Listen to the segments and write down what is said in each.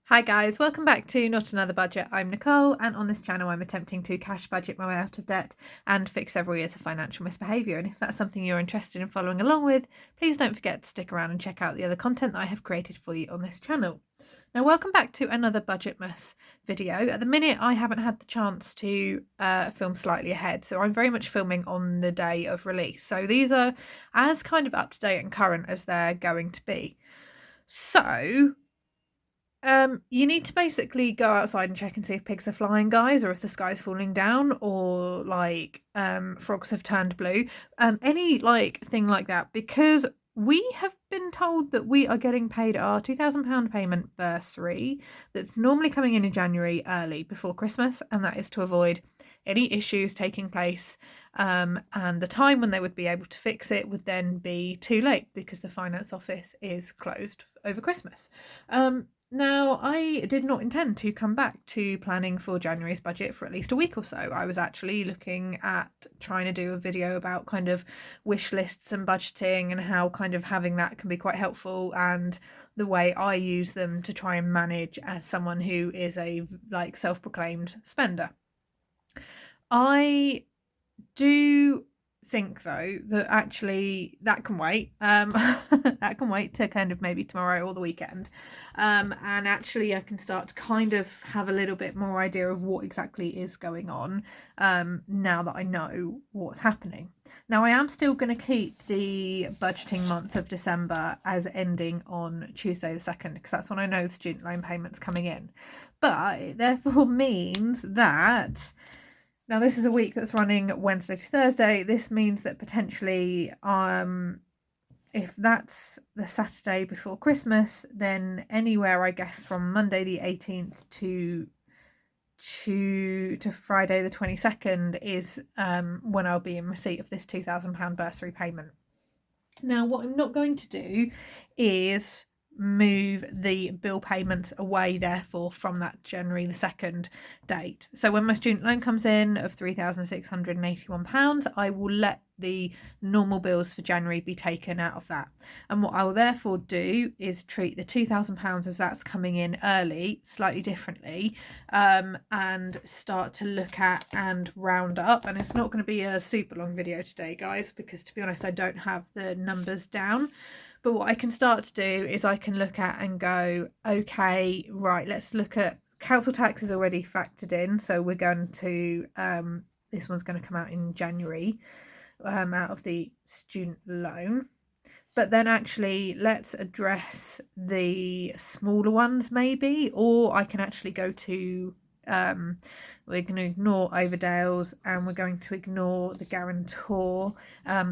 Hi guys, welcome back to Not Another Budget. I'm Nicole, and on this channel I'm attempting to cash budget my way out of debt and fix several years of financial misbehaviour. And if that's something you're interested in following along with, please don't forget to stick around and check out the other content that I have created for you on this channel. Now, welcome back to another Budgetmas video. At the minute, I haven't had the chance to film slightly ahead, so I'm very much filming on the day of release. So these are as kind of up to date and current as they're going to be. So you need to basically go outside and check and see if pigs are flying, guys, or if the sky's falling down, or like frogs have turned blue, any like thing like that, because we have been told that we are getting paid our £2,000 payment bursary that's normally coming in January early before Christmas, and that is to avoid any issues taking place, and the time when they would be able to fix it would then be too late because the finance office is closed over Christmas. Now, I did not intend to come back to planning for January's budget for at least a week or so. I was actually looking at trying to do a video about kind of wish lists and budgeting and how kind of having that can be quite helpful, and the way I use them to try and manage as someone who is a like self-proclaimed spender. I do think though that actually that can wait, that can wait to kind of maybe tomorrow or the weekend, and actually I can start to kind of have a little bit more idea of what exactly is going on, now that I know what's happening. Now, I am still going to keep the budgeting month of December as ending on Tuesday the 2nd, because that's when I know the student loan payments coming in, but it therefore means that now this is a week that's running Wednesday to Thursday. This means that potentially, if that's the Saturday before Christmas, then anywhere, I guess, from Monday the 18th to Friday the 22nd is when I'll be in receipt of this £2,000 bursary payment. Now, what I'm not going to do is move the bill payments away, therefore, from that January the 2nd date. So when my student loan comes in of £3,681, I will let the normal bills for January be taken out of that. And what I will therefore do is treat the £2,000 as that's coming in early slightly differently, and start to look at and round up. And it's not going to be a super long video today, guys, because to be honest, I don't have the numbers down. But what I can start to do is I can look at and go, okay, right, let's look at council tax is already factored in. So we're going to, this one's going to come out in January, out of the student loan. But then actually let's address the smaller ones maybe, or I can actually go to, we're going to ignore Overdales and we're going to ignore the guarantor,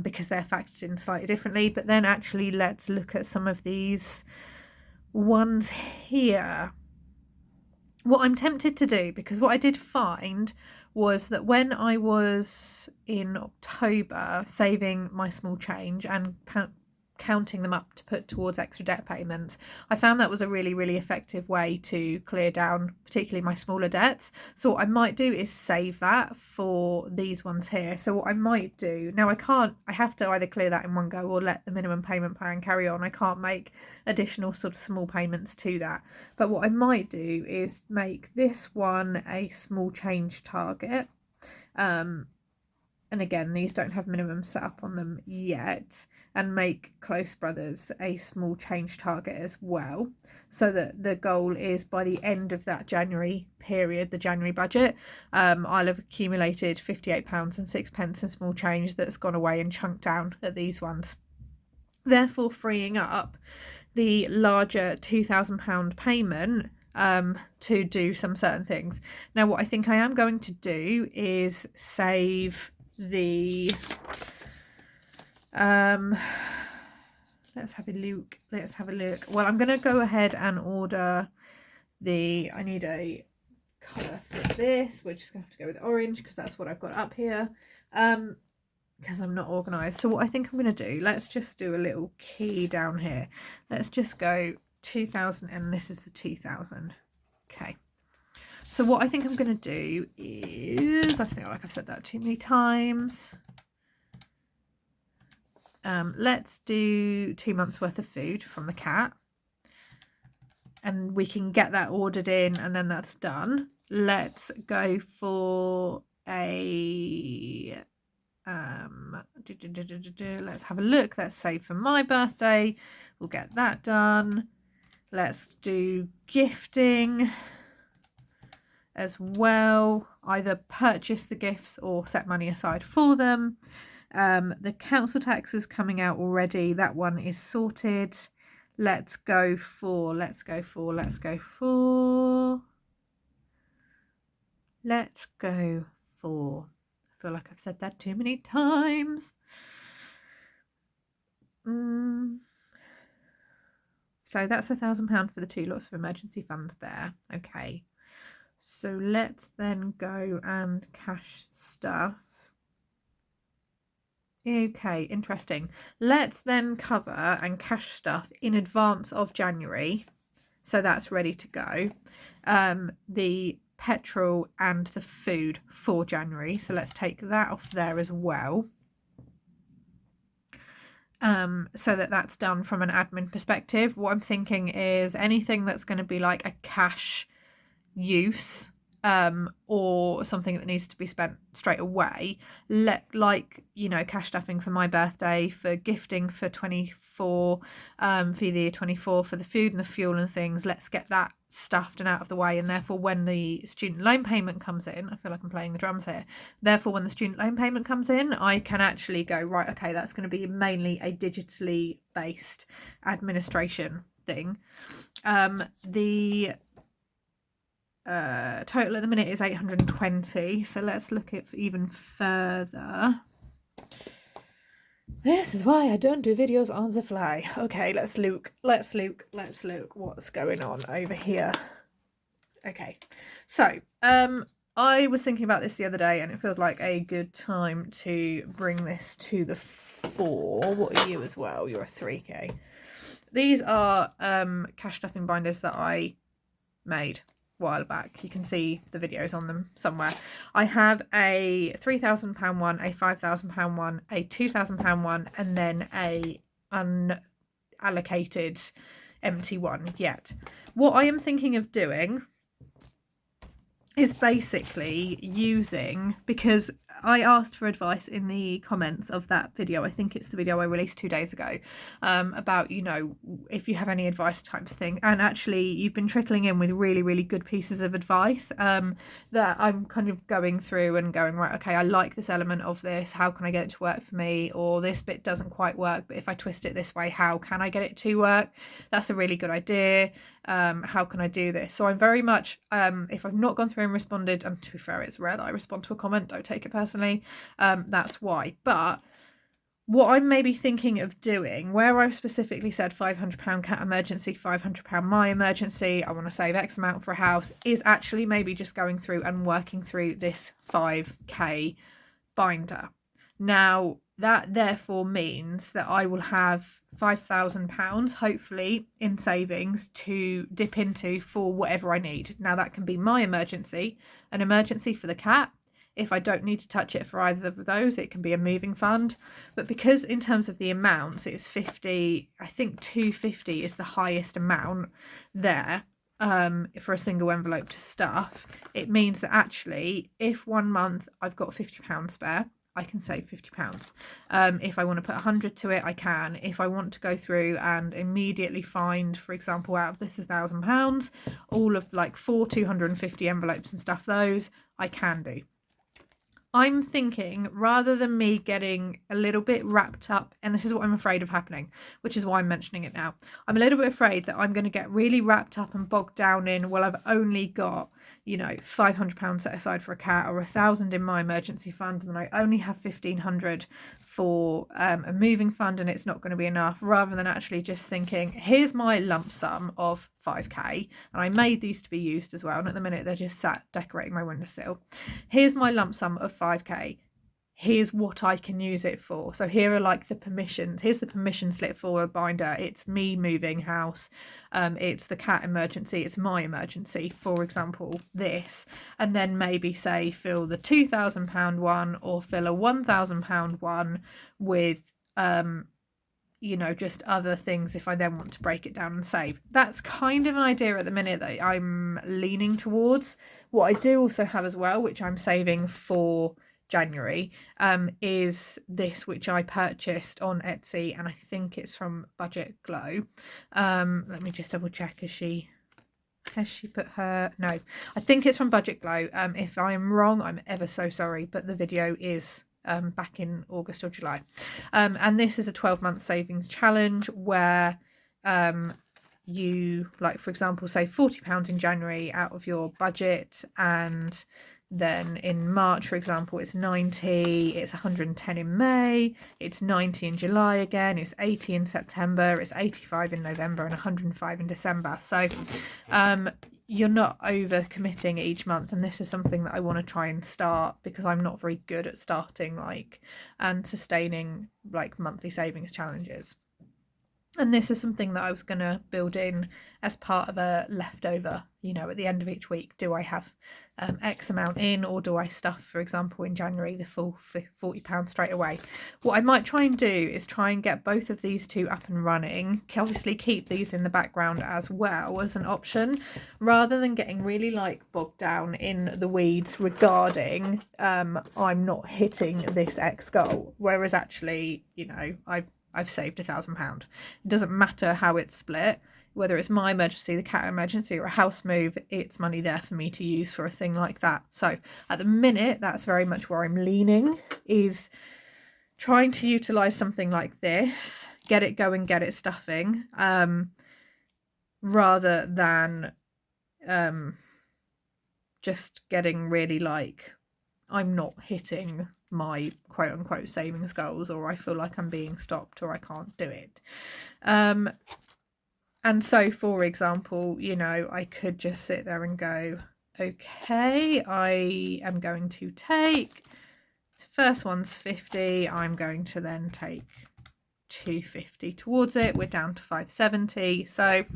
because they're factored in slightly differently. But then actually let's look at some of these ones here. What I'm tempted to do, because what I did find was that when I was in October saving my small change and counting them up to put towards extra debt payments, I found that was a really, really effective way to clear down particularly my smaller debts. So what I might do is save that for these ones here. So what I might do, now I have to either clear that in one go or let the minimum payment plan carry on. I can't make additional sort of small payments to that. But what I might do is make this one a small change target. And again, these don't have minimum set up on them yet, and make Close Brothers a small change target as well, so that the goal is by the end of that January period, the January budget, I'll have accumulated £58.06 in small change that's gone away and chunked down at these ones, therefore freeing up the larger £2,000 payment to do some certain things. Now, what I think I am going to do is save the let's have a look. Well, I'm gonna go ahead and order the, I need a colour for this. We're just gonna have to go with orange because that's what I've got up here, because I'm not organised. So what I think I'm gonna do, let's just do a little key down here. Let's just go 2000, and this is the 2000. Okay. So what I think I'm going to do is, I feel like I've said that too many times. Let's do 2 months worth of food from the cat. and we can get that ordered in, and then that's done. Let's go for a let's have a look. Let's say for my birthday, we'll get that done. Let's do gifting as well, either purchase the gifts or set money aside for them. The council tax is coming out already. That one is sorted. Let's go for I feel like I've said that too many times. So that's £1,000 for the 2 lots of emergency funds there. Okay. So let's then go and cash stuff. Okay, interesting. Let's then cover and cash stuff in advance of January. So that's ready to go. The petrol and the food for January. So let's take that off there as well. So that's done from an admin perspective. What I'm thinking is anything that's going to be like a cash use or something that needs to be spent straight away, like, you know, cash stuffing for my birthday, for gifting for 24, for the year 24, for the food and the fuel and things. Let's get that stuffed and out of the way, and therefore when the student loan payment comes in, I feel like I'm playing the drums here, therefore when the student loan payment comes in, I can actually go, right, okay, that's going to be mainly a digitally based administration thing. The total at the minute is 820, so let's look at even further. This is why I don't do videos on the fly. Okay, let's look what's going on over here. Okay, so I was thinking about this the other day, and it feels like a good time to bring this to the fore. What are you as well? You're a 3K. These are cash stuffing binders that I made while back. You can see the videos on them somewhere. I have a £3,000 one, a £5,000 one, a £2,000 one, and then a unallocated empty one yet. What I am thinking of doing is basically using, because I asked for advice in the comments of that video, I think it's the video I released 2 days ago, about, you know, if you have any advice types thing, and actually you've been trickling in with really, really good pieces of advice that I'm kind of going through and going, right, okay, I like this element of this, how can I get it to work for me? Or this bit doesn't quite work, but if I twist it this way, how can I get it to work? That's a really good idea. How can I do this? So I'm very much, if I've not gone through and responded, and to be fair, it's rare that I respond to a comment, don't take it personally, that's why. But what I'm maybe thinking of doing, where I've specifically said £500 cat emergency, £500 my emergency, I want to save X amount for a house, is actually maybe just going through and working through this 5k binder. Now that therefore means that I will have £5,000 hopefully in savings to dip into for whatever I need. Now that can be my emergency, an emergency for the cat. If I don't need to touch it for either of those, it can be a moving fund. But because in terms of the amounts, it's 50, I think 250 is the highest amount there for a single envelope to stuff. It means that actually if 1 month I've got £50 spare, I can save £50. If I want to put 100 to it, I can. If I want to go through and immediately find, for example, out of this £1,000, all of like 250 envelopes and stuff, those I can do. I'm thinking, rather than me getting a little bit wrapped up, and this is what I'm afraid of happening, which is why I'm mentioning it now. I'm a little bit afraid that I'm going to get really wrapped up and bogged down in, well, I've only got, you know, £500 set aside for a cat, or 1,000 in my emergency fund, and I only have 1,500 for a moving fund, and it's not going to be enough, rather than actually just thinking, here's my lump sum of 5k, and I made these to be used as well, and at the minute they're just sat decorating my windowsill. Here's my lump sum of 5k. Here's what I can use it for. So here are like the permissions. Here's the permission slip for a binder. It's me moving house. It's the cat emergency. It's my emergency, for example, this. And then maybe say fill the £2,000 one, or fill a £1,000 one with you know, just other things if I then want to break it down and save. That's kind of an idea at the minute that I'm leaning towards. What I do also have as well, which I'm saving for January, is this, which I purchased on Etsy, and I think it's from Budget Glow. Let me just double check. Has she put her? No, I think it's from Budget Glow. If I'm wrong, I'm ever so sorry, but the video is back in August or July, and this is a 12-month savings challenge where you, like, for example, save £40 in January out of your budget, and then in March, for example, it's 90, it's 110 in May, it's 90 in July again, it's 80 in September, it's 85 in November, and 105 in December. So you're not over committing each month, and this is something that I want to try and start, because I'm not very good at starting and sustaining monthly savings challenges. And this is something that I was going to build in as part of a leftover, you know, at the end of each week. Do I have X amount in, or do I stuff, for example, in January, the full £40 straight away? What I might try and do is try and get both of these two up and running. Obviously keep these in the background as well as an option, rather than getting really bogged down in the weeds regarding I'm not hitting this X goal, whereas actually, you know, I've saved £1,000. It doesn't matter how it's split, whether it's my emergency, the cat emergency, or a house move, it's money there for me to use for a thing like that. So at the minute, that's very much where I'm leaning, is trying to utilise something like this, get it going, get it stuffing, rather than just getting really I'm not hitting my quote unquote savings goals, or I feel like I'm being stopped, or I can't do it. And so, for example, you know, I could just sit there and go, okay, I am going to take, the first one's 50, I'm going to then take 250 towards it. We're down to 570. So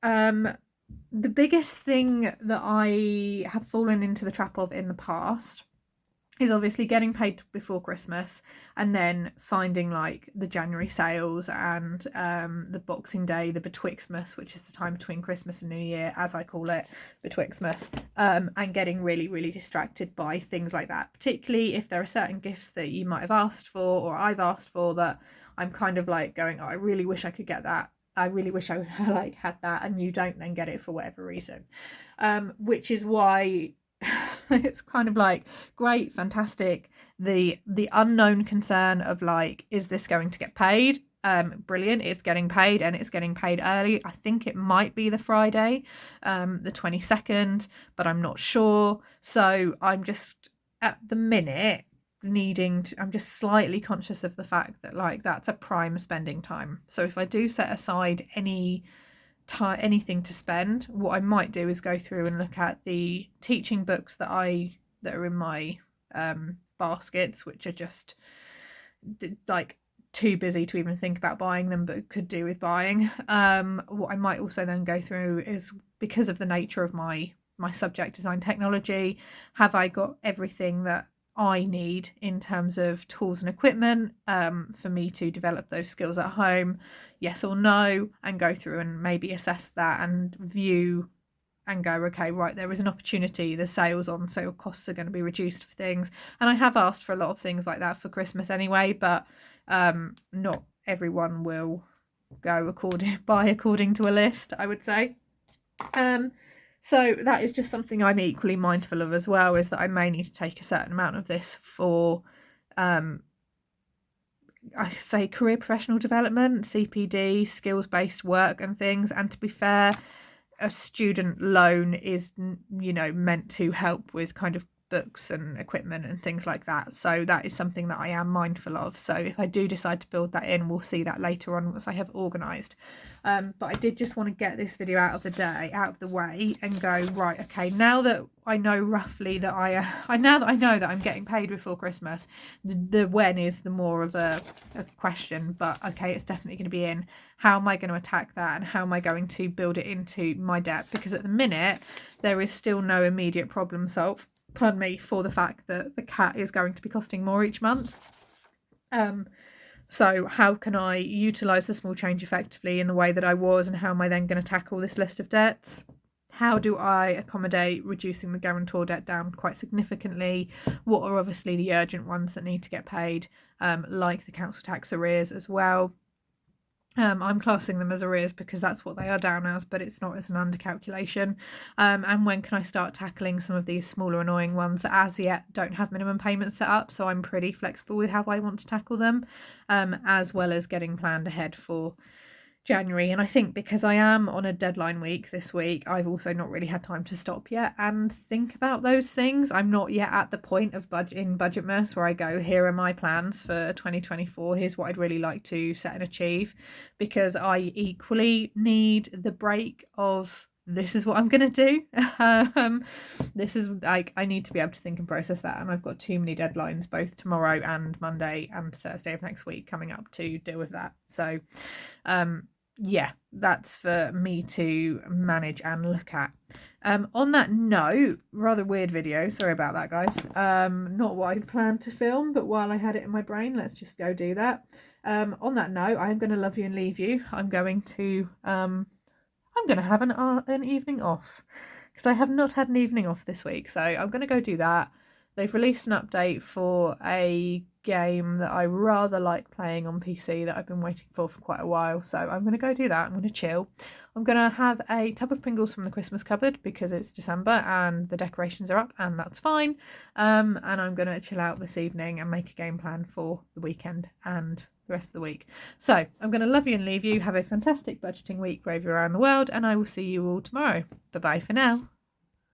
the biggest thing that I have fallen into the trap of in the past is obviously getting paid before Christmas, and then finding the January sales and the Boxing Day, the Betwixtmas, which is the time between Christmas and New Year, as I call it, Betwixtmas, and getting really, really distracted by things like that, particularly if there are certain gifts that you might have asked for, or I've asked for, that I'm kind of going, oh, I really wish I could get that. I really wish I had that, and you don't then get it for whatever reason, which is why it's kind of great, fantastic. The unknown concern of is this going to get paid? Brilliant, it's getting paid, and it's getting paid early. I think it might be the Friday, the 22nd, but I'm not sure. So I'm just at the minute I'm just slightly conscious of the fact that that's a prime spending time. So if I do set aside anything to spend, what I might do is go through and look at the teaching books that are in my baskets, which are just too busy to even think about buying them, but could do with buying. What I might also then go through is, because of the nature of my subject, design technology, have I got everything that I need in terms of tools and equipment for me to develop those skills at home, yes or no, and go through and maybe assess that and view and go, okay, right, there is an opportunity, the sales on, so costs are going to be reduced for things. And I have asked for a lot of things like that for Christmas anyway, but not everyone will buy according to a list, I would say. So that is just something I'm equally mindful of as well, is that I may need to take a certain amount of this for, I say, career professional development, CPD, skills-based work and things. And to be fair, a student loan is, you know, meant to help with kind of books and equipment and things like that. So that is something that I am mindful of. So if I do decide to build that in, we'll see that later on once I have organised. But I did just want to get this video out of the way and go, right, okay, now that I know roughly that now that I know that I'm getting paid before Christmas, the when is the more of a question, but okay, it's definitely going to be in. How am I going to attack that, and how am I going to build it into my debt? Because at the minute, there is still no immediate problem solved, for the fact that the cat is going to be costing more each month. So how can I utilise the small change effectively in the way that I was, and how am I then going to tackle this list of debts? How do I accommodate reducing the guarantor debt down quite significantly? What are obviously the urgent ones that need to get paid, like the council tax arrears as well? I'm classing them as arrears because that's what they are down as, but it's not as an under calculation. And when can I start tackling some of these smaller annoying ones that as yet don't have minimum payments set up? So I'm pretty flexible with how I want to tackle them, as well as getting planned ahead for January. And I think because I am on a deadline week this week, I've also not really had time to stop yet and think about those things. I'm not yet at the point of Budgetmas where I go, here are my plans for 2024, here's what I'd really like to set and achieve, because I equally need the break of this is what I'm going to do. This is like, I need to be able to think and process that, and I've got too many deadlines both tomorrow and Monday and Thursday of next week coming up to deal with that. So yeah, that's for me to manage and look at. On that note, rather weird video, sorry about that, guys. Not what I'd planned to film, but while I had it in my brain, let's just go do that. On that note, I'm going to love you and leave you. I'm going to have an evening off, because I have not had an evening off this week, so I'm going to go do that. They've released an update for a game that I rather like playing on PC that I've been waiting for quite a while, so I'm going to go do that. I'm going to chill. I'm going to have a tub of Pringles from the Christmas cupboard because it's December and the decorations are up, and that's fine. And I'm going to chill out this evening and make a game plan for the weekend and the rest of the week. So I'm going to love you and leave you. Have a fantastic budgeting week wherever you are in the world, and I will see you all tomorrow. Bye bye for now.